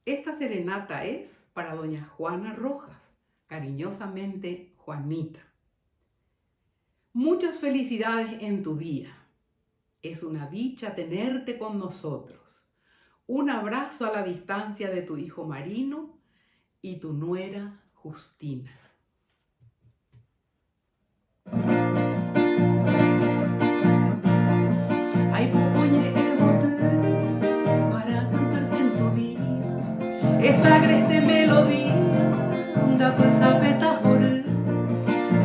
Esta serenata es para doña Juana Rojas, cariñosamente Juanita. Muchas felicidades en tu día. Es una dicha tenerte con nosotros. Un abrazo a la distancia de tu hijo Marino y tu nuera Justina. Ay, popoñe para cantarte en tu día esta agreste melodía da pues a petajore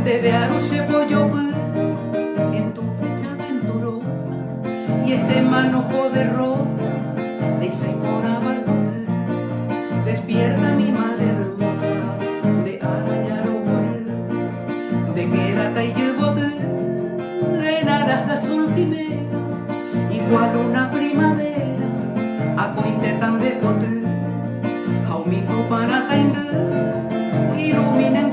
debe aroche pollo en tu fecha venturosa y este manojo de rosa de Chaipora Bardote despierta mi madre hermosa de arañarogore de querata y llevote en aras de azul quimera igual una primavera a cointe tan de pote a un micro para tainde iluminen